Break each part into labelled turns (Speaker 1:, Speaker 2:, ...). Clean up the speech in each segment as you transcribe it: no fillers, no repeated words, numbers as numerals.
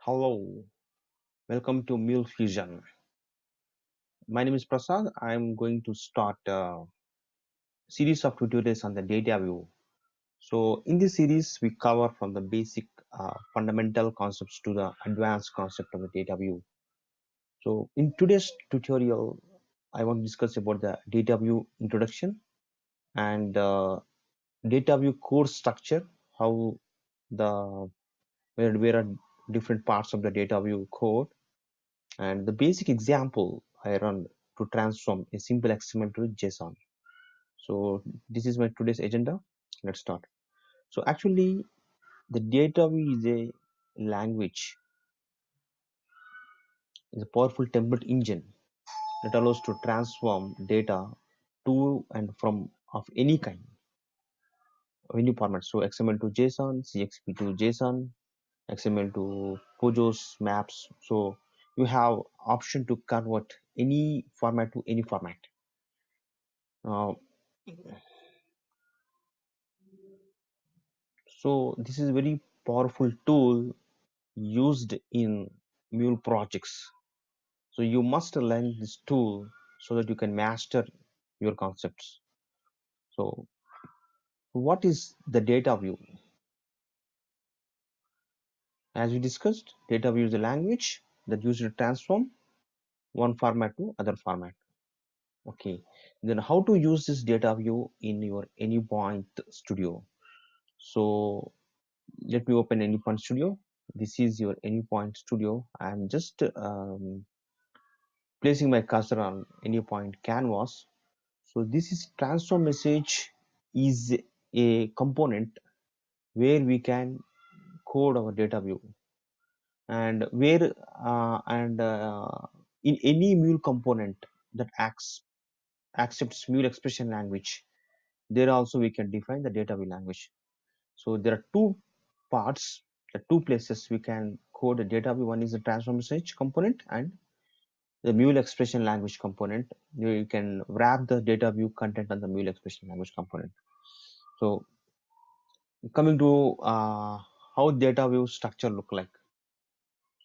Speaker 1: Hello, welcome to Mule Fusion. My name is Prasad. I'm going to start a series of tutorials on the data view. So in this series, we cover from the basic fundamental concepts to the advanced concept of the data view. So in today's tutorial, I want to discuss about the data view introduction and data view core structure, how the where are different parts of the data view code. And the basic example I run to transform a simple XML to JSON. So this is my today's agenda. Let's start. So actually, the data view is a language, is a powerful template engine that allows to transform data to and from of any kind, of any format. So XML to JSON, CXP to JSON, XML to POJOS maps. So you have option to convert any format to any format. Uh, So this is a very powerful tool used in Mule projects. So you must learn this tool so that you can master your concepts. So what is the data view? As we discussed, data view is a language that uses to transform one format to other format. Okay, then how to use this data view in your AnyPoint Studio? So let me open AnyPoint Studio. This is your AnyPoint Studio. I'm just placing my cursor on any point canvas. So this is transform message is a component where we can code our data view, and where in any mule component that accepts mule expression language, there also we can define the data view language. So there are two parts, the two places we can code a data view. One is the transform message component, and the Mule expression language component. You can wrap the data view content on the Mule expression language component. So coming to how data view structure look like.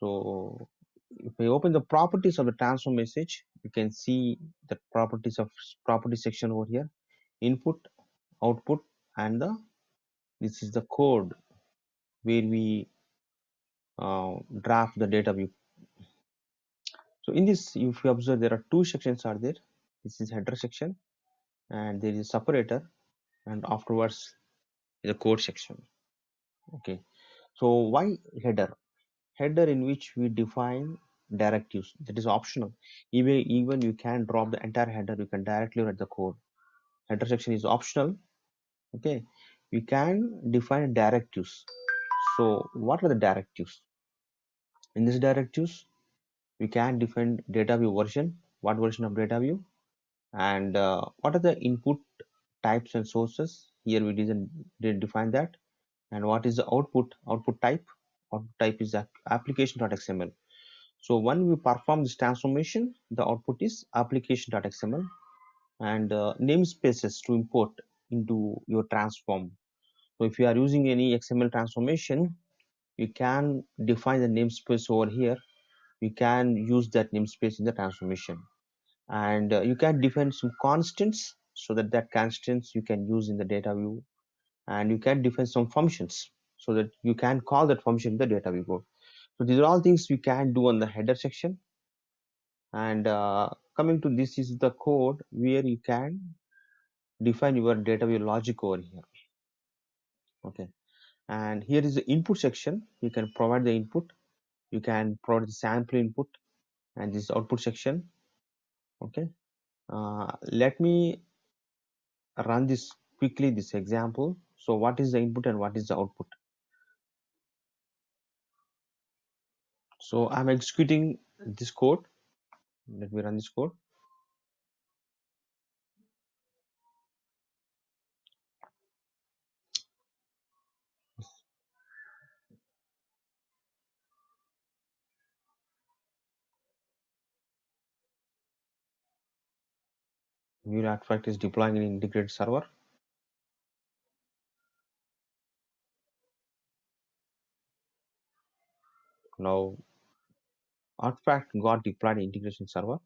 Speaker 1: So if I open the properties of the transform message, you can see the properties of property section over here, input, output, and this is the code where we draft the data view. So in this, if you observe, there are two sections are there. This is header section, and there is separator, and afterwards the code section. Okay, so why header in which we define directives, that is optional. Even you can drop the entire header, you can directly write the code. Header section is optional. Okay, we can define directives. So what are the directives? In this directives, we can define data view version, what version of data view, and what are the input types and sources. Here we didn't define that. And what is the output type? Output type is application.xml. So when we perform this transformation, the output is application.xml, and namespaces to import into your transform. So if you are using any XML transformation, you can define the namespace over here. You can use that namespace in the transformation, and you can define some constants so that constants you can use in the data view, and you can define some functions so that you can call that function in the data view code. So these are all things we can do on the header section. And coming to this is the code where you can define your data view logic over here. Okay, and here is the input section. You can provide the input, you can provide the sample input, and this output section. Okay, let me run this quickly, this example. So what is the input and what is the output? So I'm executing this code. Let me run this code. Mule artifact is deploying an integrated server. Now artifact got deployed in integration server.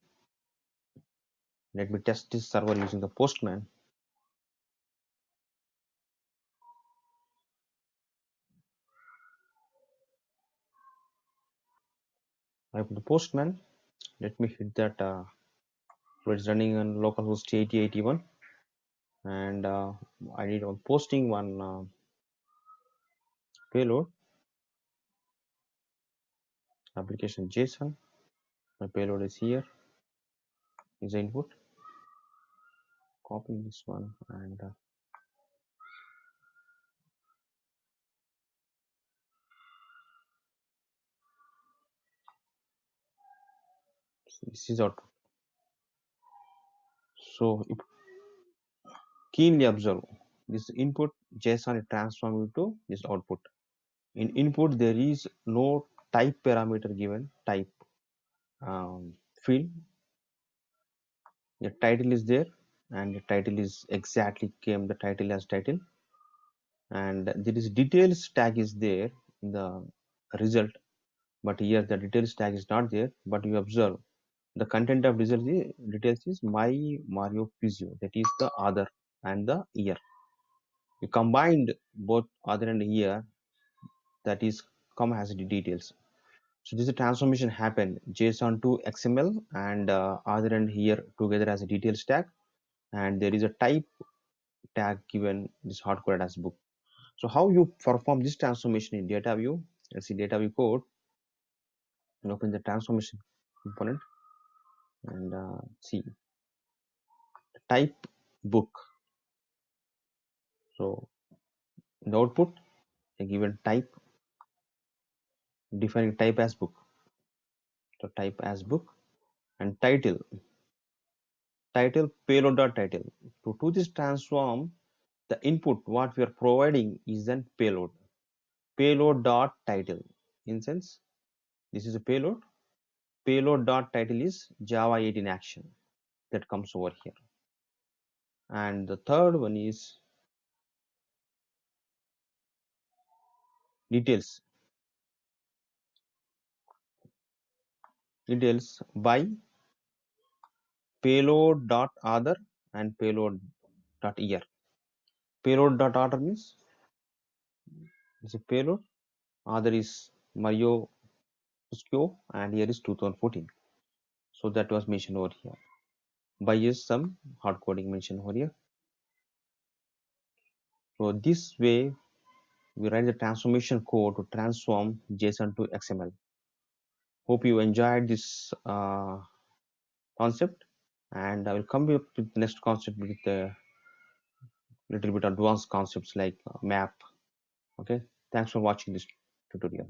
Speaker 1: Let me test this server using the Postman. I have the Postman. Let me hit that. It's running on localhost 8081, and I need on posting one payload application JSON. My payload is here. Is the input. Copy this one and this is output. So keenly observe this input JSON is transformed into this output. In input there is no type parameter given, type field. The title is there, and the title is exactly came the title as title, and there is details tag is there in the result, but here the details tag is not there. But you observe the content of details is my Mario Physio, that is the other and the year. You combined both other and year, that is come as the details. So this is a transformation happened JSON to XML and other and here together as a details tag, and there is a type tag given this hard coded as book. So how you perform this transformation in data view? Let's see data view code and open the transformation component and see type book. So in the output a given type, defining type as book. So type as book and title payload dot title. To do this transform, the input what we are providing is then payload dot title. In sense, this is a payload dot title is Java 8 in action, that comes over here. And the third one is details by payload dot other and payload dot year. Payload dot order means it's a payload, other is Mario Puskio, and here is 2014. So that was mentioned over here. By is some hard coding mentioned over here. So this way we write the transformation code to transform JSON to XML. Hope you enjoyed this concept, and I will come up with the next concept with a little bit advanced concepts like map. Okay, thanks for watching this tutorial.